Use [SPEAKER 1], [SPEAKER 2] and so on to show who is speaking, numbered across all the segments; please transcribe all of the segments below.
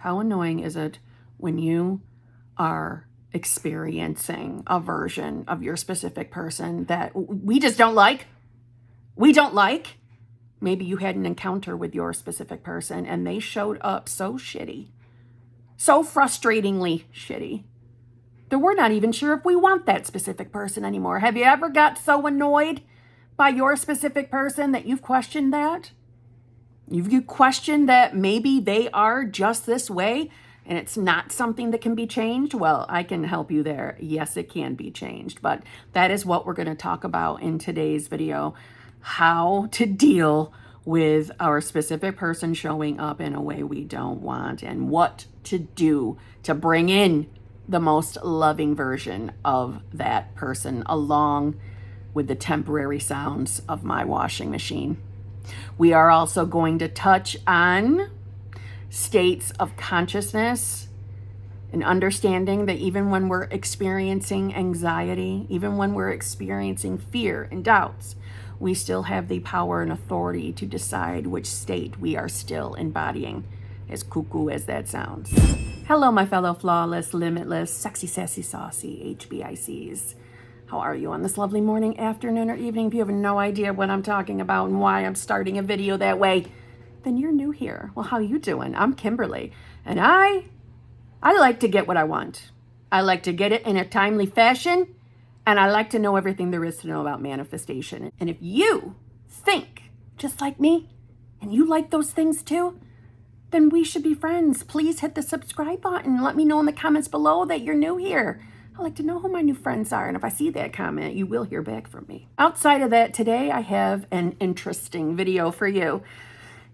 [SPEAKER 1] How annoying is it when you are experiencing a version of your specific person that we just don't like? We don't like. Maybe you had an encounter with your specific person and they showed up so shitty, so frustratingly shitty, that we're not even sure if we want that specific person anymore. Have you ever got so annoyed by your specific person that you've questioned that? You question that maybe they are just this way and it's not something that can be changed? Well, I can help you there. Yes, it can be changed, but that is what we're going to talk about in today's video. How to deal with our specific person showing up in a way we don't want, and what to do to bring in the most loving version of that person, along with the temporary sounds of my washing machine. We are also going to touch on states of consciousness and understanding that even when we're experiencing anxiety, even when we're experiencing fear and doubts, we still have the power and authority to decide which state we are still embodying, as cuckoo as that sounds. Hello, my fellow flawless, limitless, sexy, sassy, saucy HBICs. How are you on this lovely morning, afternoon, or evening? If you have no idea what I'm talking about and why I'm starting a video that way, then you're new here. Well, how you doing? I'm Kimberly, and I like to get what I want. I like to get it in a timely fashion, and I like to know everything there is to know about manifestation. And if you think just like me, and you like those things too, then we should be friends. Please hit the subscribe button. Let me know in the comments below that you're new here. I like to know who my new friends are, and if I see that comment, you will hear back from me. Outside of that, today I have an interesting video for you.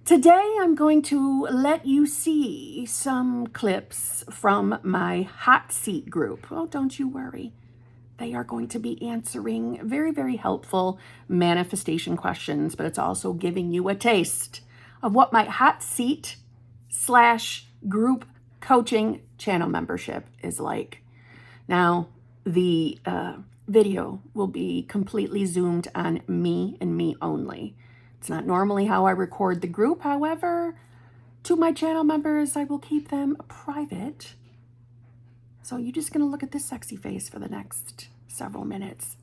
[SPEAKER 1] Today I'm going to let you see some clips from my hot seat group. Oh, don't you worry. They are going to be answering very, very helpful manifestation questions, but it's also giving you a taste of what my hot seat / group coaching channel membership is like. Now, the video will be completely zoomed on me and me only. It's not normally how I record the group. However, to my channel members, I will keep them private. So you're just going to look at this sexy face for the next several minutes.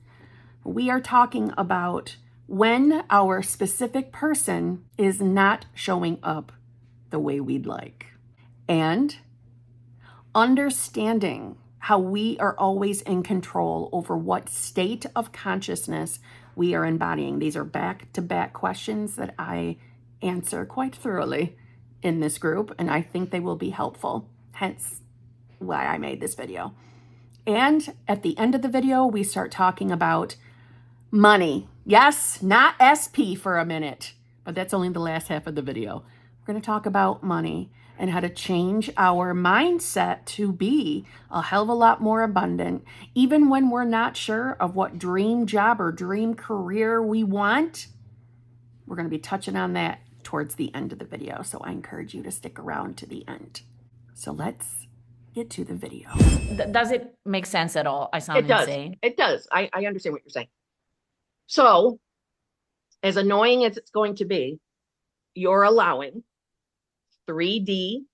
[SPEAKER 1] We are talking about when our specific person is not showing up the way we'd like, and understanding how we are always in control over what state of consciousness we are embodying. These are back-to-back questions that I answer quite thoroughly in this group, and I think they will be helpful, hence why I made this video. And at the end of the video, we start talking about money. Yes, not SP for a minute, but that's only the last half of the video. We're going to talk about money and how to change our mindset to be a hell of a lot more abundant, even when we're not sure of what dream job or dream career we want. We're going to be touching on that towards the end of the video, so I encourage you to stick around to the end. So let's get to the video.
[SPEAKER 2] Does it make sense at all? I sound insane.
[SPEAKER 3] It does. I understand what you're saying. So, as annoying as it's going to be, you're allowing 3D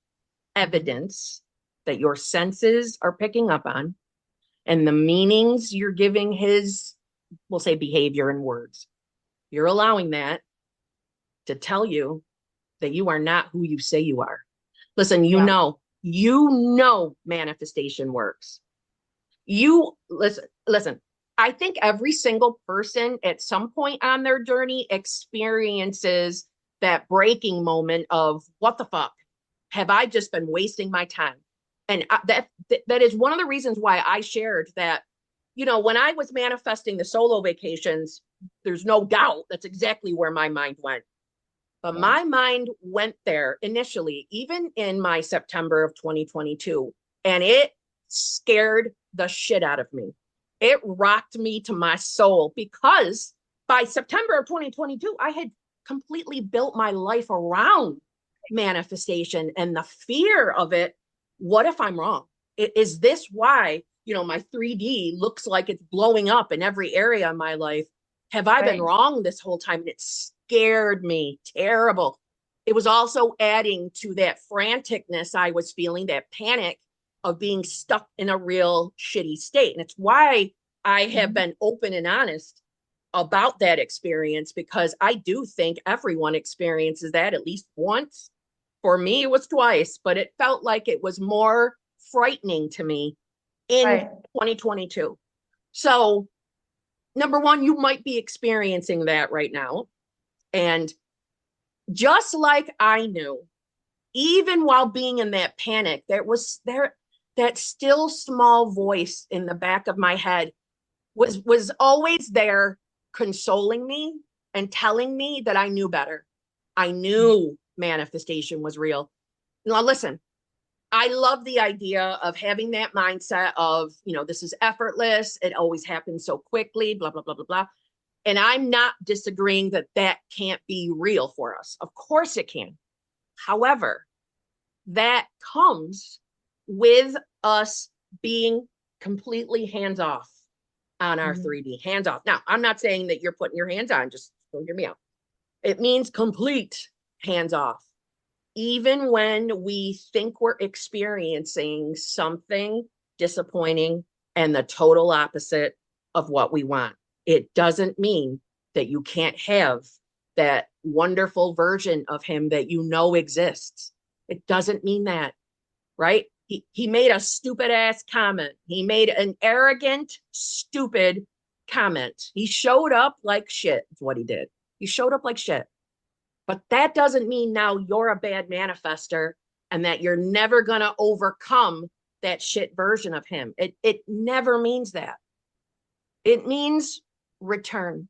[SPEAKER 3] evidence that your senses are picking up on, and the meanings you're giving his, we'll say, behavior and words. You're allowing that to tell you that you are not who you say you are. Listen, you know manifestation works. Listen, I think every single person at some point on their journey experiences that breaking moment of, what the fuck? Have I just been wasting my time? And that is one of the reasons why I shared that, you know, when I was manifesting the solo vacations, there's no doubt that's exactly where my mind went. But my mind went there initially, even in my September of 2022, and it scared the shit out of me. It rocked me to my soul, because by September of 2022, I had completely built my life around manifestation and the fear of it. What if I'm wrong? Is this why, you know, my 3D looks like it's blowing up in every area of my life? Have I been wrong this whole time? And it scared me terrible. it was also adding to that franticness I was feeling, that panic of being stuck in a real shitty state. And it's why I have been open and honest about that experience, because I do think everyone experiences that at least once. For me, it was twice, but it felt like it was more frightening to me in 2022. So, number one, you might be experiencing that right now. And just like I knew, even while being in that panic, that still small voice in the back of my head was always there, consoling me and telling me that I knew better. I knew manifestation was real. Now, listen, I love the idea of having that mindset of, this is effortless. It always happens so quickly, blah, blah, blah, blah, blah. And I'm not disagreeing that that can't be real for us. Of course it can. However, that comes with us being completely hands off on our 3D, hands off. Now, I'm not saying that you're putting your hands on, just don't hear me out. It means complete hands off. Even when we think we're experiencing something disappointing and the total opposite of what we want, it doesn't mean that you can't have that wonderful version of him that exists. It doesn't mean that, right? He made a stupid ass comment. He made an arrogant, stupid comment. He showed up like shit, is what he did. He showed up like shit. But that doesn't mean now you're a bad manifester and that you're never going to overcome that shit version of him. It never means that. It means return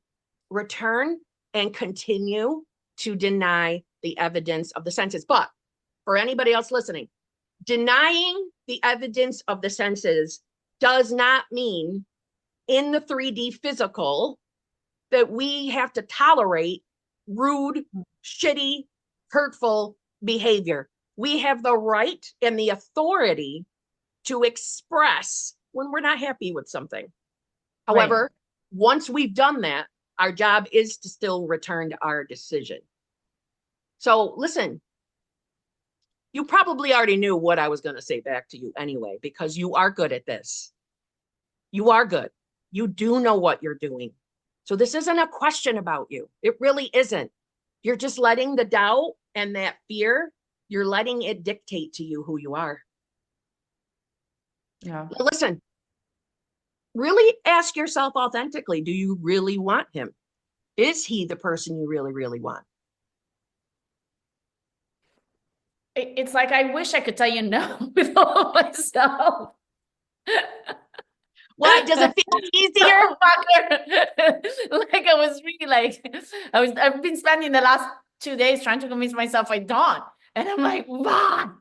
[SPEAKER 3] and continue to deny the evidence of the senses. But for anybody else listening, denying the evidence of the senses does not mean in the 3D physical that we have to tolerate rude, shitty, hurtful behavior. We have the right and the authority to express when we're not happy with something. However, once we've done that, our job is to still return to our decision. So listen, you probably already knew what I was going to say back to you anyway, because you are good at this. You are good. You do know what you're doing. So this isn't a question about you. It really isn't. You're just letting the doubt and that fear, you're letting it dictate to you who you are.
[SPEAKER 2] Yeah.
[SPEAKER 3] Now listen, really ask yourself authentically, do you really want him? Is he the person you really, really want?
[SPEAKER 2] It's like, I wish I could tell you no with all of myself.
[SPEAKER 3] What? Does it feel easier?
[SPEAKER 2] Like I was really like, I've been spending the last 2 days trying to convince myself I don't. And I'm like, wow.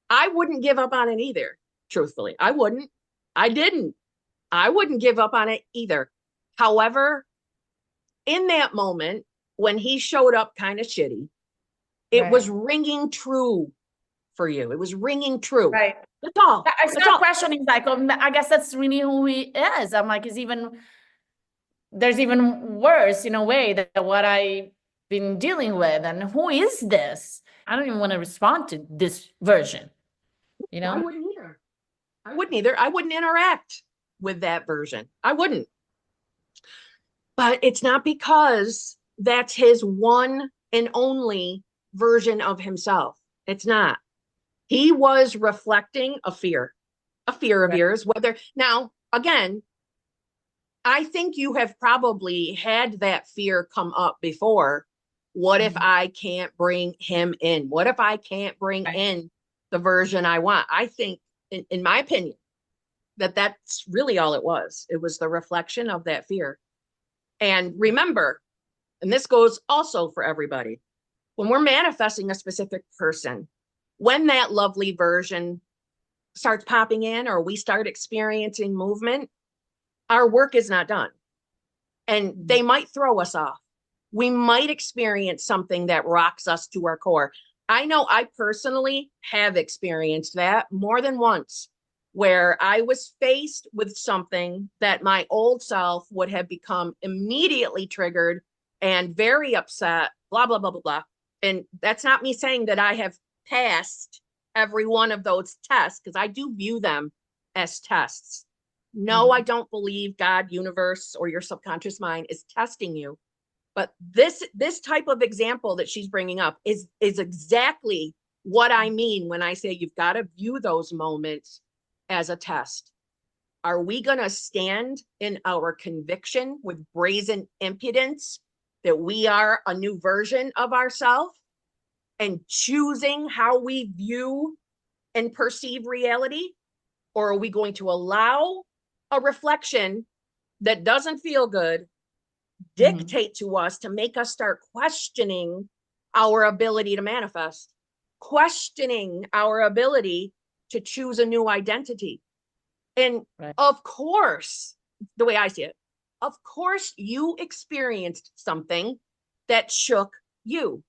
[SPEAKER 3] I wouldn't give up on it either. Truthfully, I wouldn't. I didn't. I wouldn't give up on it either. However, in that moment, when he showed up kind of shitty, it was ringing true for you. It was ringing true.
[SPEAKER 2] Right.
[SPEAKER 3] That's all.
[SPEAKER 2] I start questioning, like, I guess that's really who he is. I'm like, there's even worse in a way than what I've been dealing with. And who is this? I don't even want to respond to this version.
[SPEAKER 3] I wouldn't either. I wouldn't interact with that version. I wouldn't. But it's not because that's his one and only version of himself. It's not. He was reflecting a fear of yours. Whether now, again, I think you have probably had that fear come up before. What if I can't bring him in? What if I can't bring in the version I want? I think, in my opinion, that's really all it was. It was the reflection of that fear. And remember, and this goes also for everybody, when we're manifesting a specific person, when that lovely version starts popping in or we start experiencing movement, our work is not done. And they might throw us off. We might experience something that rocks us to our core. I know I personally have experienced that more than once, where I was faced with something that my old self would have become immediately triggered and very upset, blah, blah, blah, blah, blah. And that's not me saying that I have passed every one of those tests, because I do view them as tests. No, I don't believe God, universe, or your subconscious mind is testing you. But this type of example that she's bringing up is exactly what I mean when I say you've got to view those moments as a test. Are we going to stand in our conviction with brazen impudence that we are a new version of ourselves and choosing how we view and perceive reality? Or are we going to allow a reflection that doesn't feel good dictate to us to make us start questioning our ability to manifest, questioning our ability to choose a new identity? And of course, the way I see it, of course, you experienced something that shook you.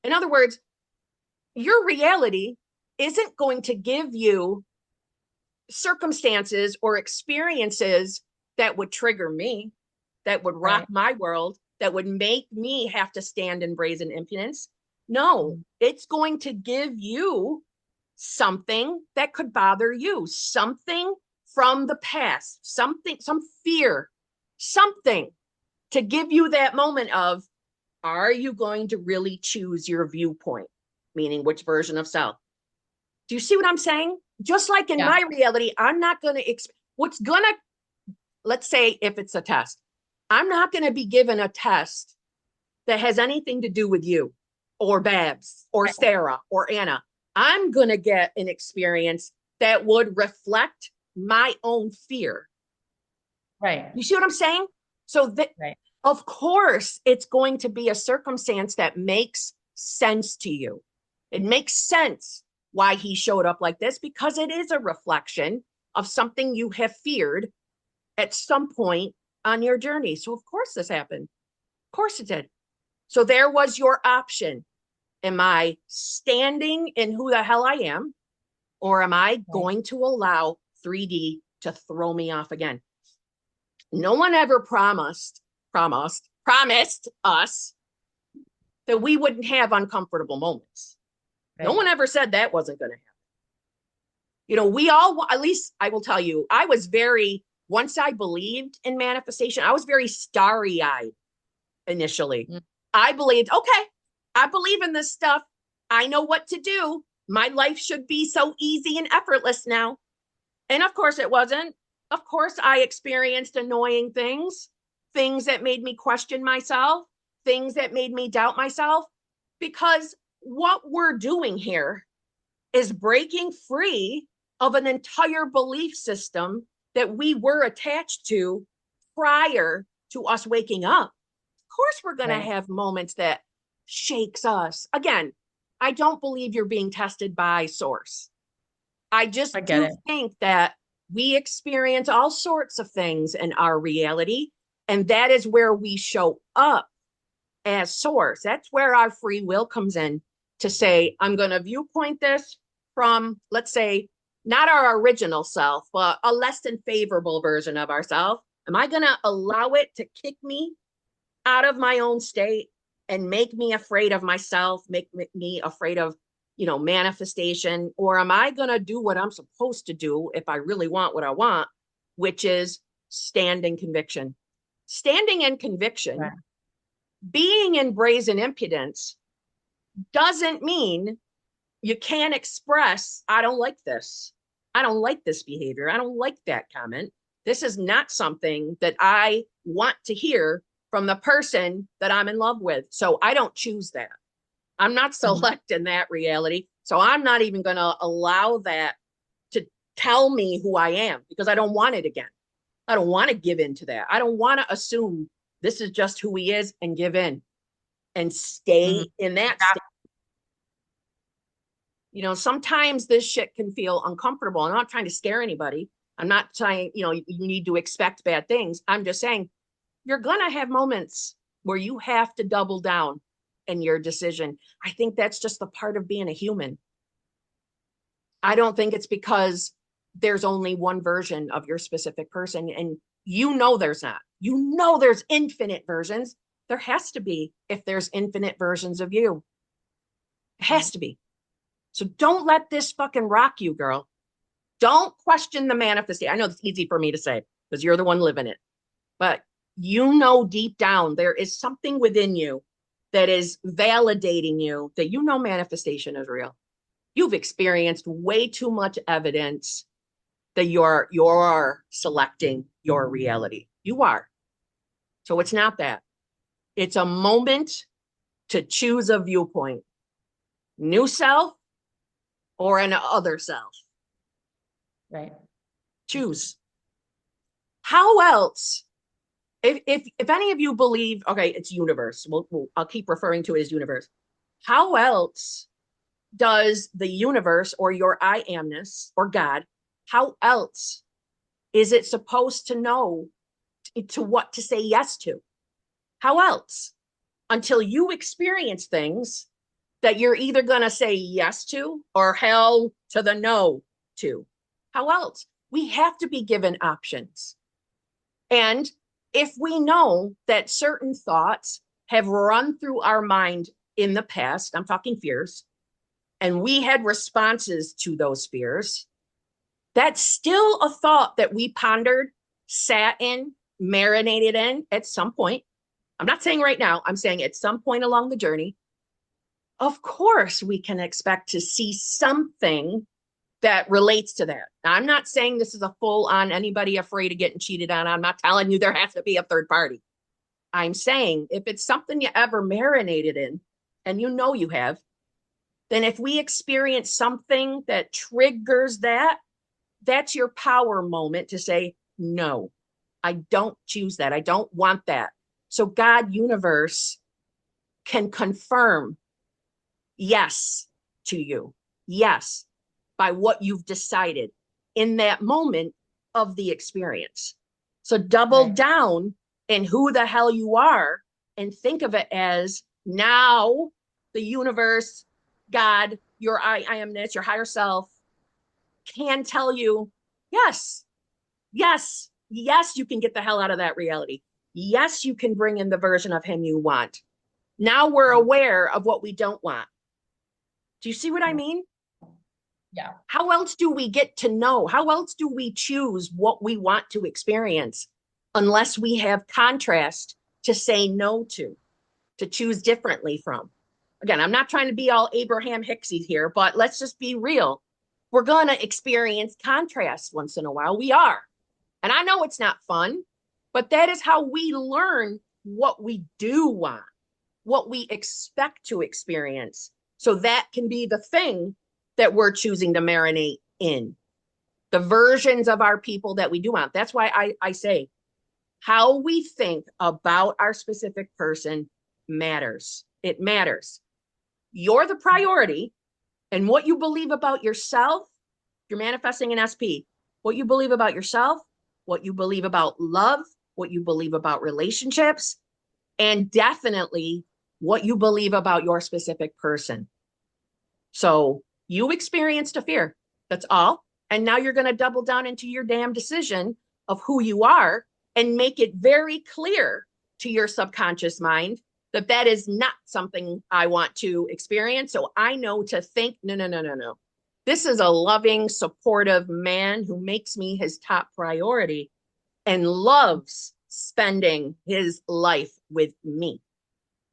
[SPEAKER 3] In other words, your reality isn't going to give you circumstances or experiences that would trigger me, that would rock my world, that would make me have to stand in brazen impudence. No, it's going to give you something that could bother you, something from the past, something, some fear, something to give you that moment of, are you going to really choose your viewpoint? Meaning which version of self? Do you see what I'm saying? Just like in my reality, I'm not going to, let's say if it's a test, I'm not going to be given a test that has anything to do with you or Babs or Sarah or Anna. I'm going to get an experience that would reflect my own fear.
[SPEAKER 2] Right.
[SPEAKER 3] You see what I'm saying? So that, of course, it's going to be a circumstance that makes sense to you. It makes sense why he showed up like this, because it is a reflection of something you have feared at some point on your journey. So of course this happened. Of course it did. So there was your option. Am I standing in who the hell I am? Or am I going to allow 3D to throw me off again? No one ever promised us that we wouldn't have uncomfortable moments. No one ever said that wasn't going to happen. You know, we all, at least I will tell you, I was very, once I believed in manifestation, I was very starry-eyed initially. I believed, okay, I believe in this stuff. I know what to do. My life should be so easy and effortless now. And of course it wasn't. Of course I experienced annoying things that made me question myself, things that made me doubt myself, because what we're doing here is breaking free of an entire belief system that we were attached to prior to us waking up. Of course, we're going to have moments that shakes us. Again, I don't believe you're being tested by source. I just think that we experience all sorts of things in our reality, and that is where we show up as source. That's where our free will comes in to say, I'm going to viewpoint this from, let's say, not our original self, but a less than favorable version of ourselves. Am I going to allow it to kick me out of my own state and make me afraid of myself, make me afraid of, you know, manifestation? Or am I going to do what I'm supposed to do if I really want what I want, which is stand in conviction? Standing in conviction, being in brazen impudence doesn't mean you can't express, I don't like this. I don't like this behavior. I don't like that comment. This is not something that I want to hear from the person that I'm in love with. So I don't choose that. I'm not selecting that reality. So I'm not even going to allow that to tell me who I am, because I don't want it again. I don't want to give in to that. I don't want to assume this is just who he is and give in and stay in that state. You know, sometimes this shit can feel uncomfortable. I'm not trying to scare anybody. I'm not saying, you know, you need to expect bad things. I'm just saying you're going to have moments where you have to double down in your decision. I think that's just the part of being a human. I don't think it's because there's only one version of your specific person. And you know there's not. You know there's infinite versions. There has to be if there's infinite versions of you. It has to be. So don't let this fucking rock you, girl. Don't question the manifestation. I know it's easy for me to say because you're the one living it, but you know deep down there is something within you that is validating you that you know manifestation is real. You've experienced way too much evidence that you're selecting your reality. You are. So it's not that. It's a moment to choose a viewpoint. New self or an other self.
[SPEAKER 2] Right.
[SPEAKER 3] Choose. How else, if any of you believe, okay, it's universe, I'll keep referring to it as universe. How else does the universe or your I amness or God, how else is it supposed to know to what to say yes to? How else? Until you experience things that you're either going to say yes to or hell to the no to. How else? We have to be given options. And if we know that certain thoughts have run through our mind in the past, I'm talking fears, and we had responses to those fears, that's still a thought that we pondered, sat in, marinated in at some point. I'm not saying right now, I'm saying at some point along the journey. Of course, we can expect to see something that relates to that. Now, I'm not saying this is a full on anybody afraid of getting cheated on. I'm not telling you there has to be a third party. I'm saying if it's something you ever marinated in, and you know you have, then if we experience something that triggers that, that's your power moment to say, no, I don't choose that. I don't want that. So God, universe can confirm yes to you. Yes, by what you've decided in that moment of the experience. So double down in who the hell you are and think of it as now the universe, God, your I amness, your higher self can tell you, yes, yes, yes, you can get the hell out of that reality. Yes, you can bring in the version of him you want. Now we're aware of what we don't want. Do you see what I mean?
[SPEAKER 2] Yeah.
[SPEAKER 3] How else do we get to know? How else do we choose what we want to experience unless we have contrast to say no to choose differently from? Again, I'm not trying to be all Abraham Hicksy here, but let's just be real. We're going to experience contrast once in a while. We are. And I know it's not fun, but that is how we learn what we do want, what we expect to experience. So that can be the thing that we're choosing to marinate in. The versions of our people that we do want. That's why I say how we think about our specific person matters. It matters. You're the priority, and what you believe about yourself, you're manifesting an SP. What you believe about yourself, what you believe about love, what you believe about relationships, and definitely what you believe about your specific person. So you experienced a fear. That's all. And now you're going to double down into your damn decision of who you are and make it very clear to your subconscious mind that that is not something I want to experience. So I know to think, no. This is a loving, supportive man who makes me his top priority and loves spending his life with me.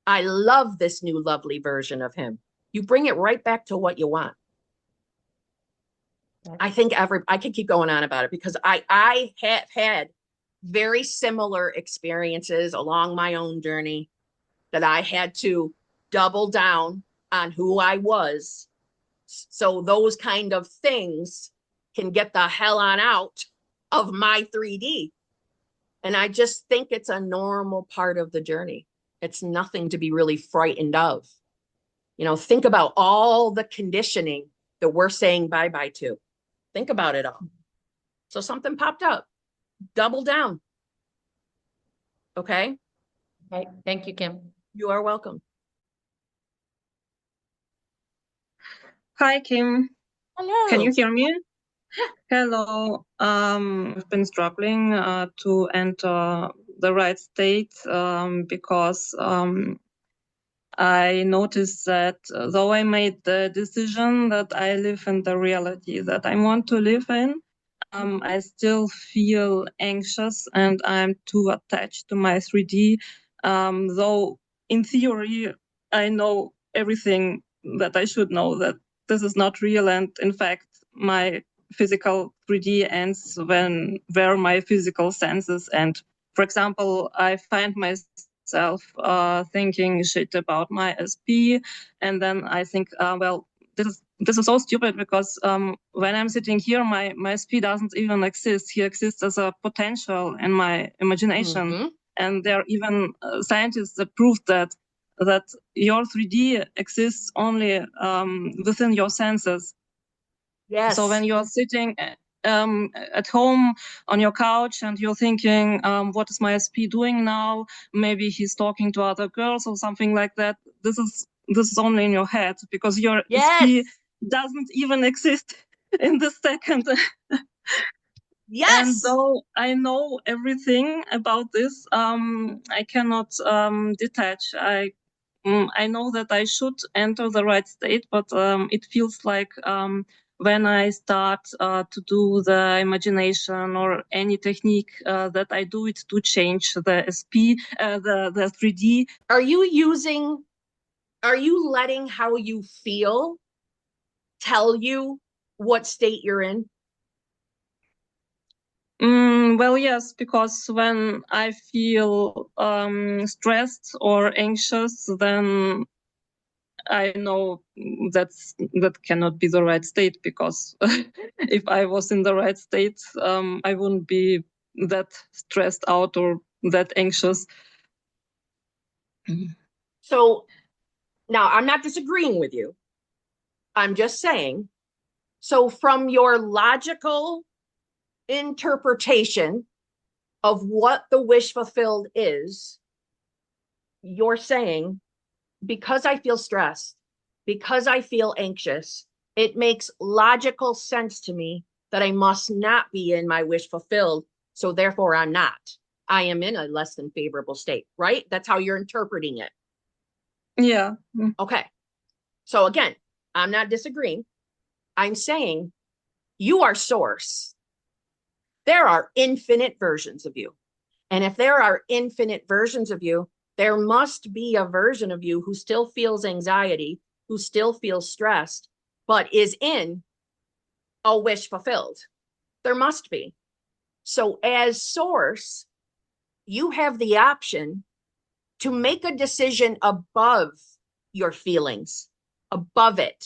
[SPEAKER 3] I love this new lovely version of him. You bring it right back to what you want. I think I could keep going on about it because I have had very similar experiences along my own journey that I had to double down on who I was. So those kind of things can get the hell on out of my 3D. And I just think it's a normal part of the journey. It's nothing to be really frightened of. You know, think about all the conditioning that we're saying bye-bye to. Think about it all. So something popped up. Double down. Okay?
[SPEAKER 2] Okay. Thank you, Kim.
[SPEAKER 3] You are welcome.
[SPEAKER 4] Hi, Kim.
[SPEAKER 3] Hello.
[SPEAKER 4] Can you hear me? Hello. I've been struggling to enter the right state because I noticed that though I made the decision that I live in the reality that I want to live in, I still feel anxious and I'm too attached to my 3D. Though in theory, I know everything that I should know, that this is not real. And in fact, my physical 3D ends where my physical senses end. For example, I find myself thinking shit about my SP, and then I think, well, this is so stupid because when I'm sitting here, my SP doesn't even exist. He exists as a potential in my imagination, and there are even scientists that proved that your 3D exists only within your senses.
[SPEAKER 3] Yes.
[SPEAKER 4] So when you're sitting at home on your couch and you're thinking, what is my SP doing now? Maybe he's talking to other girls or something like that. This is only in your head because your SP doesn't even exist in this second.
[SPEAKER 3] Yes.
[SPEAKER 4] And though I know everything about this, I cannot detach. I know that I should enter the right state, but it feels like when I start to do the imagination or any technique that I do it to change the SP, the 3D.
[SPEAKER 3] Are you letting how you feel tell you what state you're in?
[SPEAKER 4] Well, yes, because when I feel stressed or anxious, then I know that cannot be the right state, because if I was in the right state, I wouldn't be that stressed out or that anxious.
[SPEAKER 3] So now I'm not disagreeing with you. I'm just saying, so from your logical interpretation of what the wish fulfilled is, you're saying, because I feel stressed, because I feel anxious, it makes logical sense to me that I must not be in my wish fulfilled. So therefore I'm not. I am in a less than favorable state, right? That's how you're interpreting it.
[SPEAKER 4] Yeah.
[SPEAKER 3] Okay. So again, I'm not disagreeing. I'm saying you are source. There are infinite versions of you. And if there are infinite versions of you, there must be a version of you who still feels anxiety, who still feels stressed, but is in a wish fulfilled. There must be. So as source, you have the option to make a decision above your feelings, above it,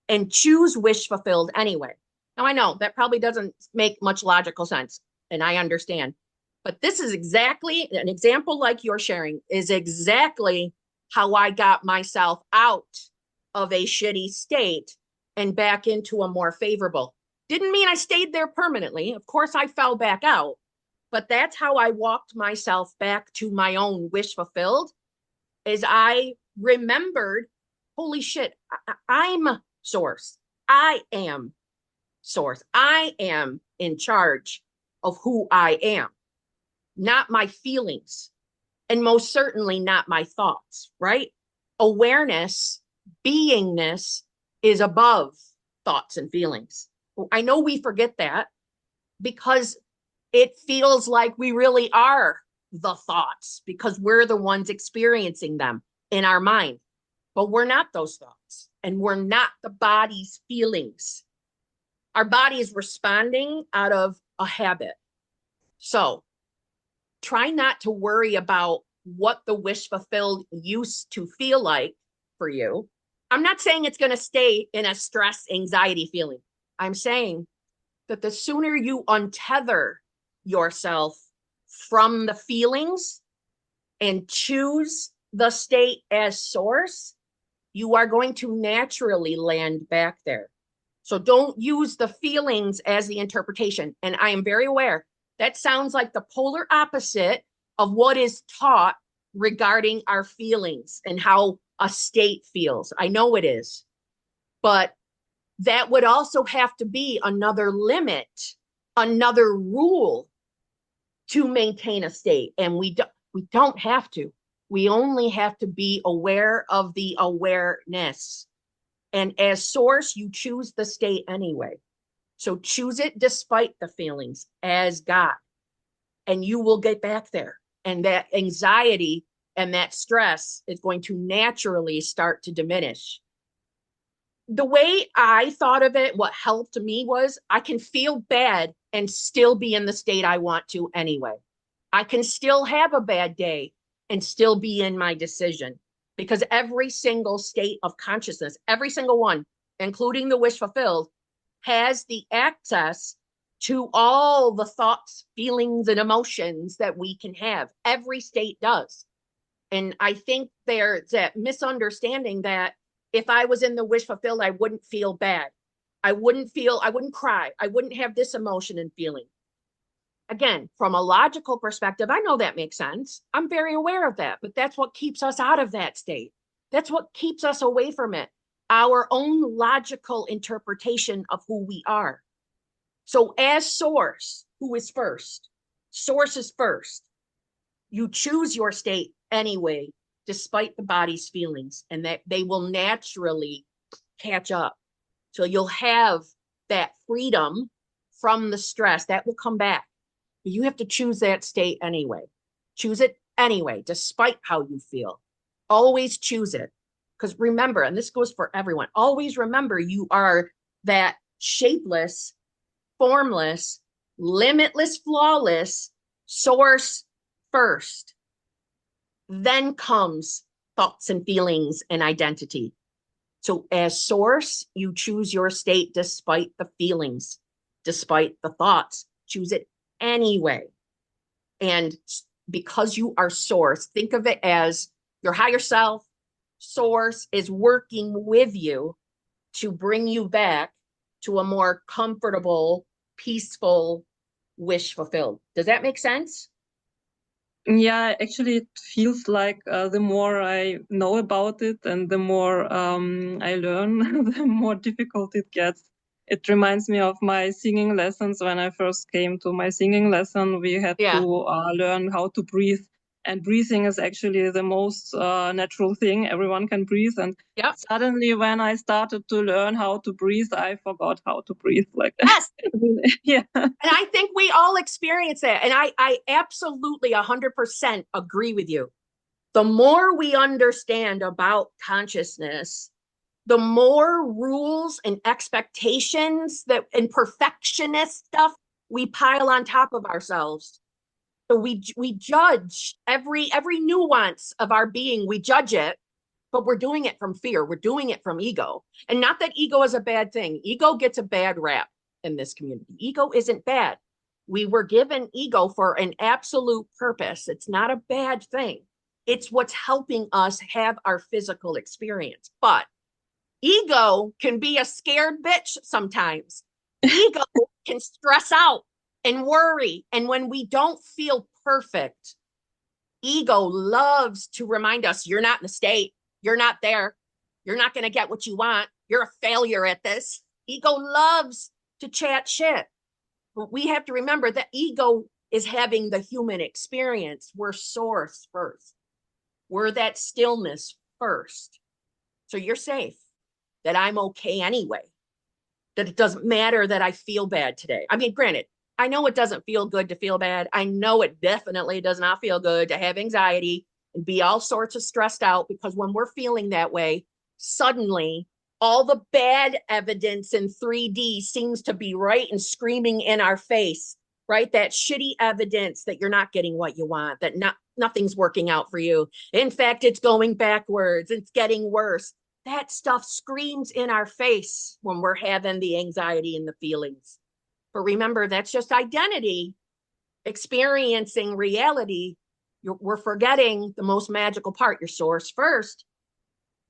[SPEAKER 3] and choose wish fulfilled anyway. Now, I know that probably doesn't make much logical sense, and I understand. But this is exactly an example like you're sharing is exactly how I got myself out of a shitty state and back into a more favorable. Didn't mean I stayed there permanently. Of course, I fell back out, but that's how I walked myself back to my own wish fulfilled, is I remembered, holy shit, I'm source. I am source. I am in charge of who I am, not my feelings, and most certainly not my thoughts, right? Awareness, beingness is above thoughts and feelings. I know we forget that because it feels like we really are the thoughts because we're the ones experiencing them in our mind, but we're not those thoughts, and we're not the body's feelings. Our body is responding out of a habit. So try not to worry about what the wish fulfilled used to feel like for you. I'm not saying it's going to stay in a stress, anxiety feeling. I'm saying that the sooner you untether yourself from the feelings and choose the state as source, you are going to naturally land back there. So don't use the feelings as the interpretation. And I am very aware that sounds like the polar opposite of what is taught regarding our feelings and how a state feels. I know it is, but that would also have to be another limit, another rule to maintain a state. And we don't have to. We only have to be aware of the awareness. And as source, you choose the state anyway. So choose it despite the feelings as God, and you will get back there. And that anxiety and that stress is going to naturally start to diminish. The way I thought of it, what helped me was I can feel bad and still be in the state I want to anyway. I can still have a bad day and still be in my decision, because every single state of consciousness, every single one, including the wish fulfilled, has the access to all the thoughts, feelings, and emotions that we can have. Every state does. And I think there's that misunderstanding that if I was in the wish fulfilled, I wouldn't feel bad. I wouldn't cry. I wouldn't have this emotion and feeling. Again, from a logical perspective, I know that makes sense. I'm very aware of that, but that's what keeps us out of that state. That's what keeps us away from it. Our own logical interpretation of who we are. So as source, who is first? Source is first. You choose your state anyway, despite the body's feelings, and that they will naturally catch up. So you'll have that freedom from the stress that will come back. But you have to choose that state anyway. Choose it anyway, despite how you feel. Always choose it. Because remember, and this goes for everyone, always remember you are that shapeless, formless, limitless, flawless source first. Then comes thoughts and feelings and identity. So as source, you choose your state despite the feelings, despite the thoughts. Choose it anyway. And because you are source, think of it as your higher self. Source is working with you to bring you back to a more comfortable, peaceful wish fulfilled. Does that make sense?
[SPEAKER 4] Yeah, actually, it feels like the more I know about it and the more I learn, the more difficult it gets. It reminds me of my singing lessons. When I first came to my singing lesson, we had to learn how to breathe. And breathing is actually the most natural thing. Everyone can breathe. And suddenly, when I started to learn how to breathe, I forgot how to breathe. Like
[SPEAKER 3] yes.
[SPEAKER 4] Yeah.
[SPEAKER 3] And I think we all experience that. And I absolutely 100% agree with you. The more we understand about consciousness, the more rules and expectations and perfectionist stuff we pile on top of ourselves. So we judge every nuance of our being. We judge it, but we're doing it from fear. We're doing it from ego. And not that ego is a bad thing. Ego gets a bad rap in this community. Ego isn't bad. We were given ego for an absolute purpose. It's not a bad thing. It's what's helping us have our physical experience. But ego can be a scared bitch sometimes. Ego can stress out and worry. And when we don't feel perfect, ego loves to remind us, you're not in the state. You're not there. You're not going to get what you want. You're a failure at this. Ego loves to chat shit. But we have to remember that ego is having the human experience. We're source first. We're that stillness first. So you're safe. That I'm okay anyway. That it doesn't matter that I feel bad today. I mean, granted, I know it doesn't feel good to feel bad. I know it definitely does not feel good to have anxiety and be all sorts of stressed out, because when we're feeling that way, suddenly all the bad evidence in 3D seems to be right and screaming in our face, right? That shitty evidence that you're not getting what you want, that nothing's working out for you. In fact, it's going backwards. It's getting worse. That stuff screams in our face when we're having the anxiety and the feelings. But remember, that's just identity experiencing reality. We're forgetting the most magical part, your source first.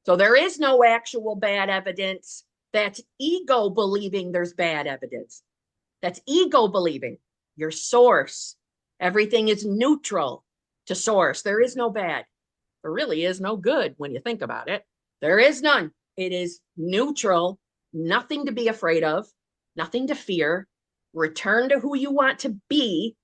[SPEAKER 3] So there is no actual bad evidence. That's ego believing there's bad evidence. That's ego believing your source. Everything is neutral to source. There is no bad. There really is no good when you think about it. There is none. It is neutral, nothing to be afraid of, nothing to fear. Return to who you want to be,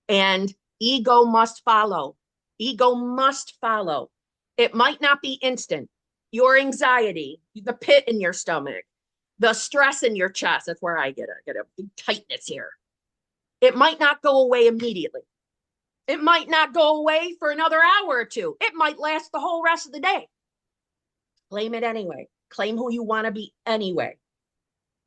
[SPEAKER 3] and ego must follow. Ego must follow. It might not be instant. Your anxiety, the pit in your stomach, the stress in your chest, that's where I get a big tightness here. It might not go away immediately. It might not go away for another hour or two. It might last the whole rest of the day. Claim it anyway. Claim who you want to be anyway.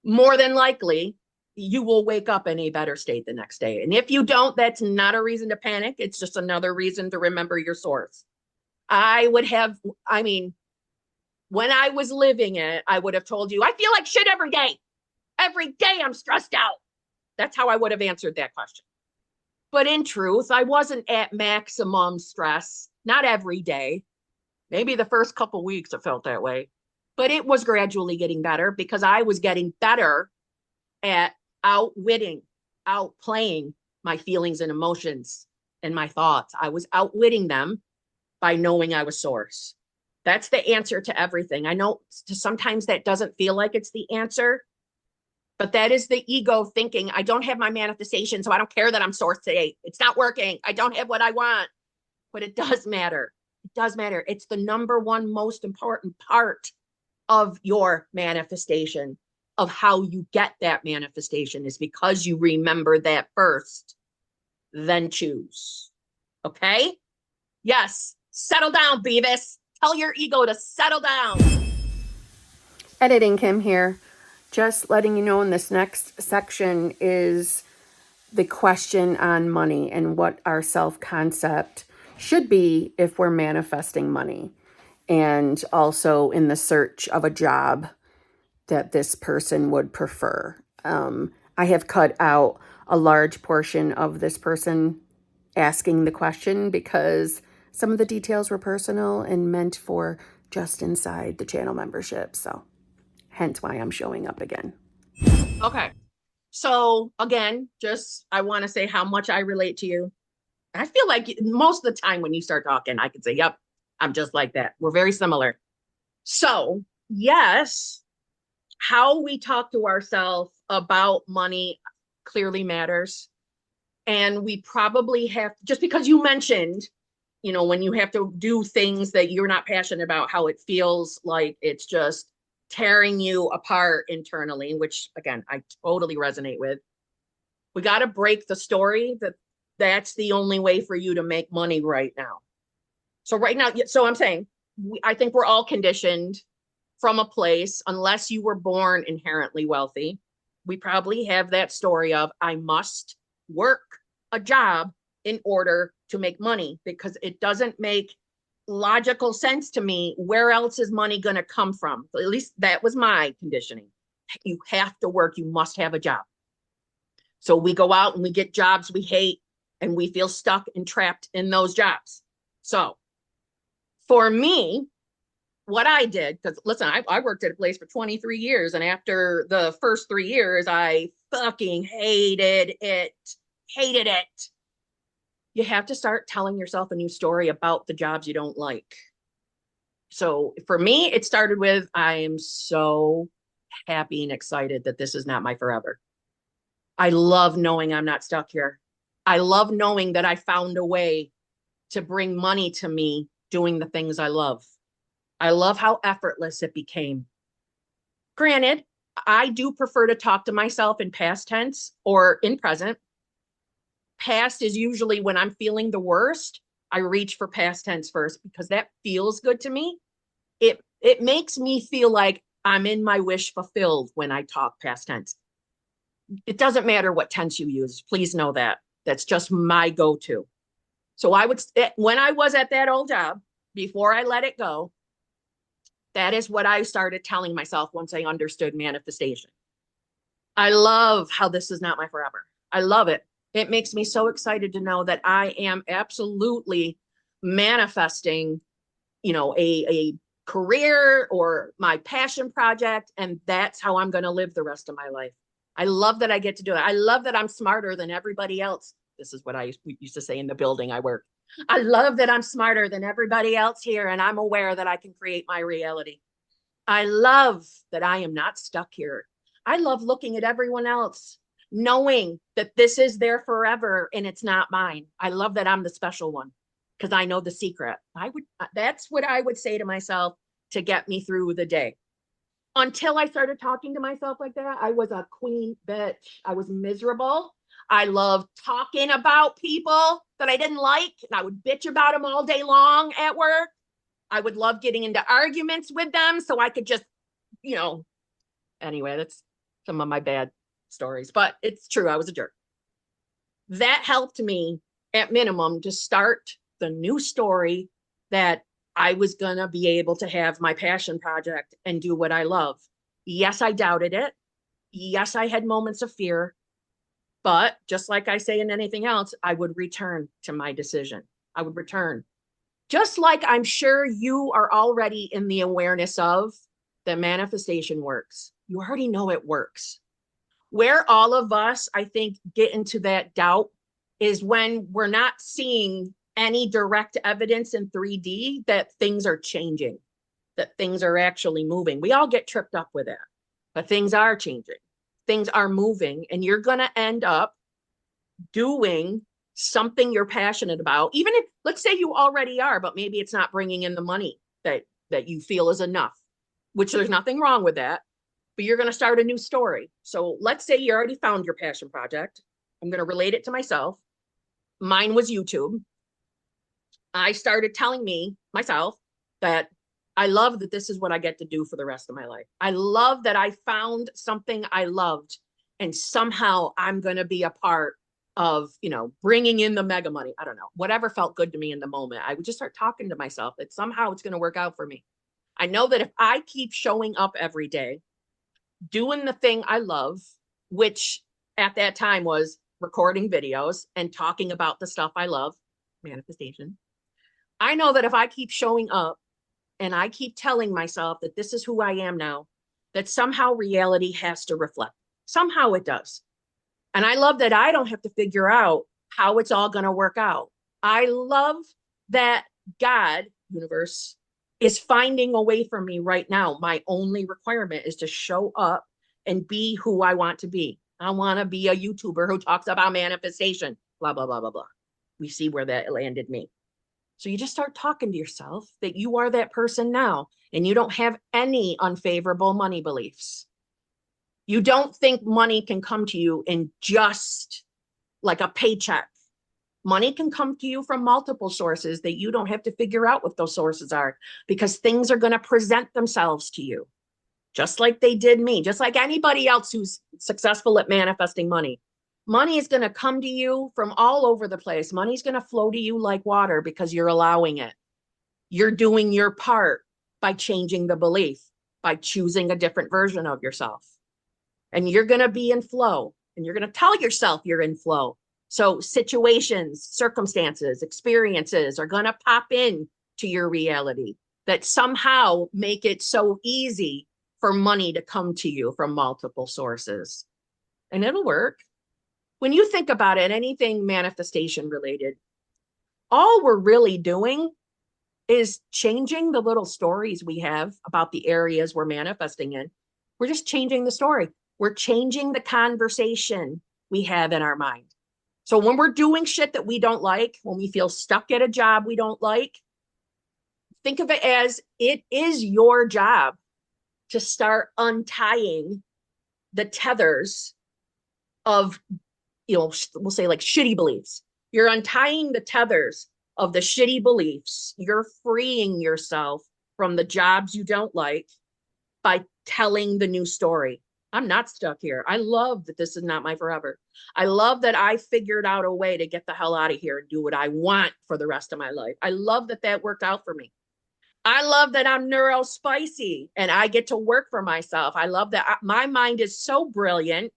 [SPEAKER 3] More than likely, you will wake up in a better state the next day. And if you don't, that's not a reason to panic. It's just another reason to remember your source. When I was living it, I would have told you, I feel like shit every day. Every day I'm stressed out. That's how I would have answered that question. But in truth, I wasn't at maximum stress, not every day. Maybe the first couple weeks it felt that way, but it was gradually getting better because I was getting better at outwitting, outplaying my feelings and emotions and my thoughts. I was outwitting them by knowing I was source. That's the answer to everything. I know sometimes that doesn't feel like it's the answer, but that is the ego thinking, I don't have my manifestation, so I don't care that I'm source today. It's not working. I don't have what I want. But it does matter. It does matter. It's the number one most important part of your manifestation, of how you get that manifestation, is because you remember that first, then choose. Okay? Yes. Settle down, Beavis. Tell your ego to settle down.
[SPEAKER 1] Editing Kim here. Just letting you know in this next section is the question on money and what our self-concept should be if we're manifesting money. And also in the search of a job that this person would prefer. I have cut out a large portion of this person asking the question because some of the details were personal and meant for just inside the channel membership. So hence why I'm showing up again.
[SPEAKER 3] Okay. So again, I want to say how much I relate to you. I feel like most of the time when you start talking, I can say, yep, I'm just like that. We're very similar. So yes, how we talk to ourselves about money clearly matters. And we probably have, just because you mentioned, when you have to do things that you're not passionate about, how it feels like it's just tearing you apart internally, which again, I totally resonate with. We got to break the story that that's the only way for you to make money right now. So right now, so I'm saying, I think we're all conditioned from a place, unless you were born inherently wealthy, we probably have that story of, I must work a job in order to make money, because it doesn't make logical sense to me. Where else is money going to come from? At least that was my conditioning. You have to work. You must have a job. So we go out and we get jobs we hate, and we feel stuck and trapped in those jobs. So for me, what I did, because listen, I worked at a place for 23 years. And after the first 3 years, I fucking hated it. You have to start telling yourself a new story about the jobs you don't like. So for me, it started with, I am so happy and excited that this is not my forever. I love knowing I'm not stuck here. I love knowing that I found a way to bring money to me doing the things I love. I love how effortless it became. Granted, I do prefer to talk to myself in past tense or in present. Past is usually when I'm feeling the worst. I reach for past tense first because that feels good to me. It makes me feel like I'm in my wish fulfilled when I talk past tense. It doesn't matter what tense you use. Please know that. That's just my go-to. So when I was at that old job, before I let it go, that is what I started telling myself once I understood manifestation. I love how this is not my forever. I love it. It makes me so excited to know that I am absolutely manifesting, a career or my passion project. And that's how I'm going to live the rest of my life. I love that I get to do it. I love that I'm smarter than everybody else. This is what we used to say in the building I work. I love that I'm smarter than everybody else here, and I'm aware that I can create my reality. I love that I am not stuck here. I love looking at everyone else, knowing that this is their forever and it's not mine. I love that I'm the special one. because I know the secret. That's what I would say to myself to get me through the day. Until I started talking to myself like that, I was a queen bitch. I was miserable. I loved talking about people that I didn't like, and I would bitch about them all day long at work. I would love getting into arguments with them so I could just, anyway, that's some of my bad stories, but it's true. I was a jerk. That helped me at minimum to start the new story that I was going to be able to have my passion project and do what I love. Yes, I doubted it. Yes, I had moments of fear, but just like I say in anything else, I would return to my decision. I would return. Just like I'm sure you are already in the awareness of that manifestation works. You already know it works. Where all of us, I think, get into that doubt is when we're not seeing any direct evidence in 3D that things are changing, that things are actually moving. We all get tripped up with that, but things are changing. Things are moving, and you're going to end up doing something you're passionate about. Even if, let's say you already are, but maybe it's not bringing in the money that you feel is enough, which there's nothing wrong with that, but you're going to start a new story. So let's say you already found your passion project. I'm going to relate it to myself. Mine was YouTube. I started telling myself that I love that this is what I get to do for the rest of my life. I love that I found something I loved, and somehow I'm going to be a part of, bringing in the mega money. I don't know, whatever felt good to me in the moment. I would just start talking to myself that somehow it's going to work out for me. I know that if I keep showing up every day, doing the thing I love, which at that time was recording videos and talking about the stuff I love, manifestation. I know that if I keep showing up and I keep telling myself that this is who I am now, that somehow reality has to reflect. Somehow it does. And I love that I don't have to figure out how it's all going to work out. I love that God, universe, is finding a way for me right now. My only requirement is to show up and be who I want to be. I want to be a YouTuber who talks about manifestation, blah, blah, blah, blah, blah. We see where that landed me. So you just start talking to yourself that you are that person now, and you don't have any unfavorable money beliefs. You don't think money can come to you in just like a paycheck. Money can come to you from multiple sources that you don't have to figure out what those sources are, because things are going to present themselves to you, just like they did me, just like anybody else who's successful at manifesting money. Money is going to come to you from all over the place. Money's going to flow to you like water because you're allowing it. You're doing your part by changing the belief, by choosing a different version of yourself. And you're going to be in flow, and you're going to tell yourself you're in flow. So situations, circumstances, experiences are going to pop in to your reality that somehow make it so easy for money to come to you from multiple sources. And it'll work. When you think about it, anything manifestation related, all we're really doing is changing the little stories we have about the areas we're manifesting in. We're just changing the story. We're changing the conversation we have in our mind. So when we're doing shit that we don't like, when we feel stuck at a job we don't like, think of it as it is your job to start untying the tethers of, we'll say like shitty beliefs. You're untying the tethers of the shitty beliefs. You're freeing yourself from the jobs you don't like by telling the new story. I'm not stuck here. I love that this is not my forever. I love that I figured out a way to get the hell out of here and do what I want for the rest of my life. I love that that worked out for me. I love that I'm neurospicy and I get to work for myself. I love that my mind is so brilliant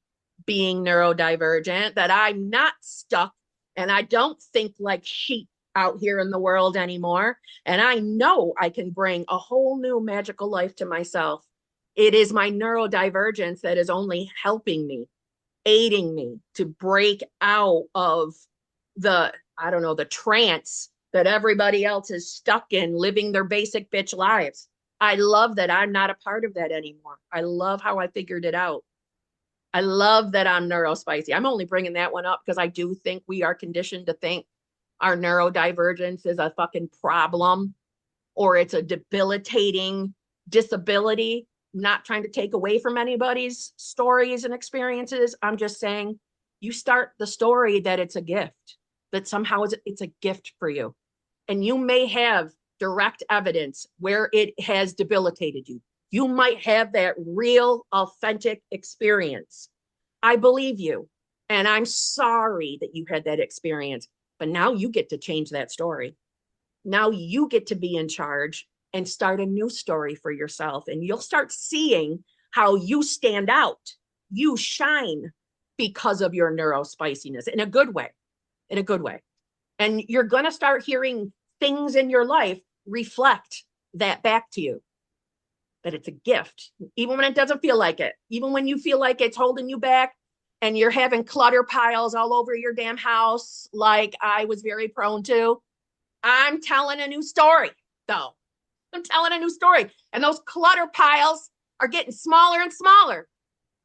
[SPEAKER 3] being neurodivergent that I'm not stuck and I don't think like sheep out here in the world anymore. And I know I can bring a whole new magical life to myself. It is my neurodivergence that is only helping me, aiding me to break out of the trance that everybody else is stuck in, living their basic bitch lives. I love that I'm not a part of that anymore. I love how I figured it out. I love that I'm neurospicy. I'm only bringing that one up because I do think we are conditioned to think our neurodivergence is a fucking problem or it's a debilitating disability. I'm not trying to take away from anybody's stories and experiences. I'm just saying you start the story that it's a gift, that somehow it's a gift for you. And you may have direct evidence where it has debilitated you. You might have that real, authentic experience. I believe you. And I'm sorry that you had that experience. But now you get to change that story. Now you get to be in charge and start a new story for yourself. And you'll start seeing how you stand out. You shine because of your neurospiciness in a good way, in a good way. And you're going to start hearing things in your life reflect that back to you, that it's a gift, even when it doesn't feel like it, even when you feel like it's holding you back and you're having clutter piles all over your damn house, like I was very prone to. I'm telling a new story, though. I'm telling a new story. And those clutter piles are getting smaller and smaller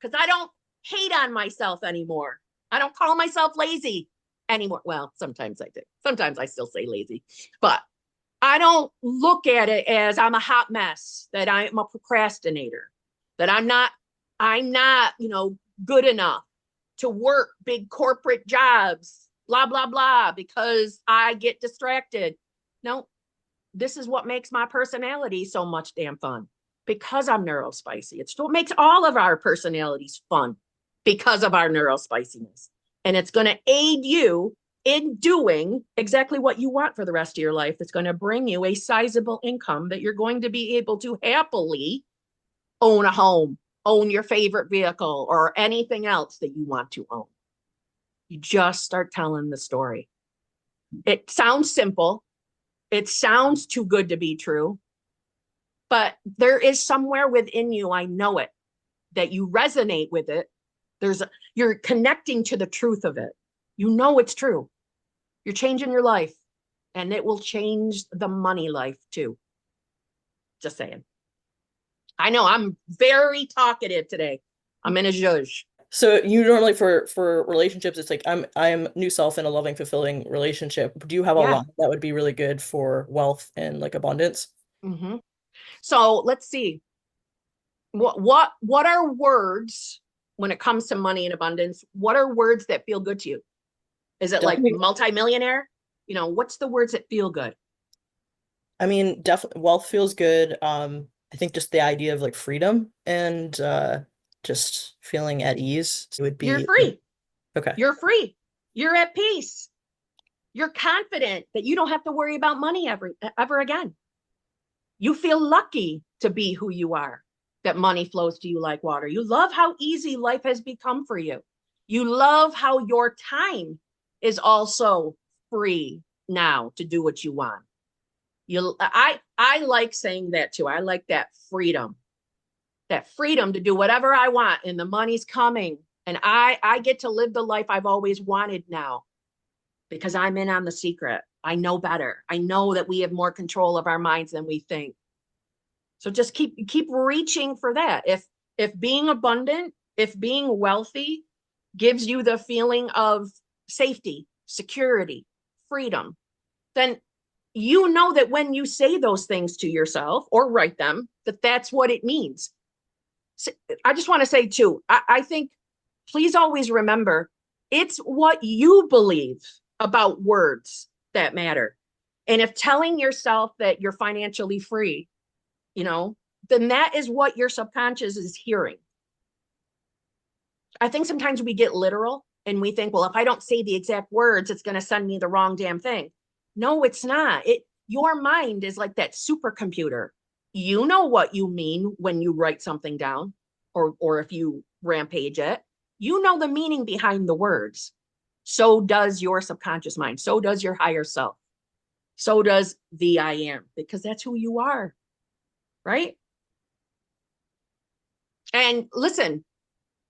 [SPEAKER 3] because I don't hate on myself anymore. I don't call myself lazy anymore. Well, sometimes I do. Sometimes I still say lazy, but I don't look at it as I'm a hot mess, that I'm a procrastinator, that I'm not, good enough to work big corporate jobs, blah, blah, blah, because I get distracted. No, this is what makes my personality so much damn fun, because I'm neurospicy. It's what makes all of our personalities fun, because of our neurospiciness. And it's going to aid you in doing exactly what you want for the rest of your life. It's going to bring you a sizable income that you're going to be able to happily own a home, own your favorite vehicle, or anything else that you want to own. You just start telling the story. It sounds simple. It sounds too good to be true, but there is somewhere within you, I know it, that you resonate with it. You're connecting to the truth of it. You know it's true. You're changing your life, and it will change the money life too. Just saying. I know I'm very talkative today. I'm in a zhuzh.
[SPEAKER 5] So you normally for relationships, it's like I'm new self in a loving, fulfilling relationship. Do you have a line that would be really good for wealth and like abundance?
[SPEAKER 3] Mm-hmm. So let's see. What are words when it comes to money and abundance? What are words that feel good to you? Is it
[SPEAKER 5] Definitely.
[SPEAKER 3] like multimillionaire? What's the words that feel good?
[SPEAKER 5] I mean, definitely wealth feels good. I think just the idea of like freedom and just feeling at ease would be.
[SPEAKER 3] You're free.
[SPEAKER 5] Okay.
[SPEAKER 3] You're free. You're at peace. You're confident that you don't have to worry about money ever again. You feel lucky to be who you are, that money flows to you like water. You love how easy life has become for you. You love how your time is also free now to do what you want. I like saying that too. I like that freedom to do whatever I want, and the money's coming, and I get to live the life I've always wanted now because I'm in on the secret. I know better. I know that we have more control of our minds than we think. So just keep reaching for that. If being abundant, if being wealthy gives you the feeling of safety, security, freedom, then you know that when you say those things to yourself or write them, that's what it means. So I just want to say too, I think please always remember, it's what you believe about words that matter. And if telling yourself that you're financially free, then that is what your subconscious is hearing. I think sometimes we get literal and we think, well, if I don't say the exact words, it's going to send me the wrong damn thing. No, it's not. Your mind is like that supercomputer. You know what you mean when you write something down, or if you rampage it. You know the meaning behind the words. So does your subconscious mind. So does your higher self. So does the I am, because that's who you are, right? And listen,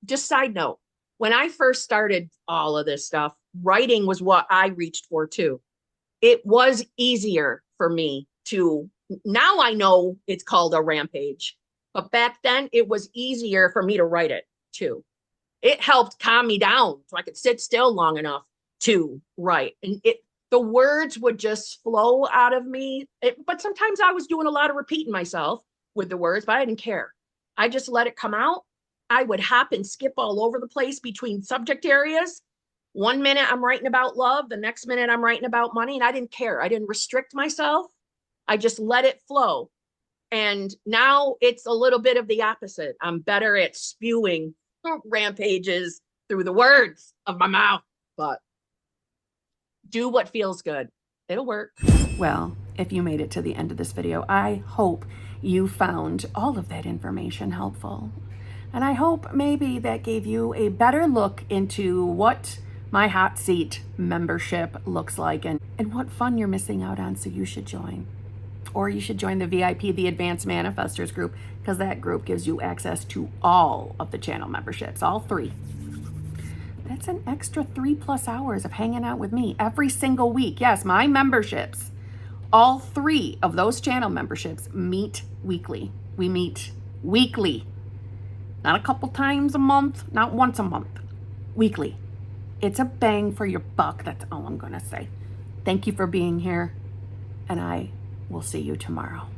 [SPEAKER 3] just side note, when I first started all of this stuff, writing was what I reached for too. It was easier for me to, now I know it's called a rampage, but back then it was easier for me to write it too. It helped calm me down so I could sit still long enough to write. And the words would just flow out of me. But sometimes I was doing a lot of repeating myself with the words, but I didn't care. I just let it come out. I would hop and skip all over the place between subject areas. 1 minute I'm writing about love, the next minute I'm writing about money, and I didn't care. I didn't restrict myself. I just let it flow. And now it's a little bit of the opposite. I'm better at spewing rampages through the words of my mouth, but do what feels good. It'll work.
[SPEAKER 1] Well, if you made it to the end of this video, I hope you found all of that information helpful. And I hope maybe that gave you a better look into what my hot seat membership looks like and what fun you're missing out on, so you should join. Or you should join the VIP, the Advanced Manifestors group, because that group gives you access to all of the channel memberships, all 3. That's an extra 3+ hours of hanging out with me every single week. Yes, my memberships, all 3 of those channel memberships meet weekly. We meet weekly, not a couple times a month, not once a month, weekly. It's a bang for your buck. That's all I'm going to say. Thank you for being here, and I will see you tomorrow.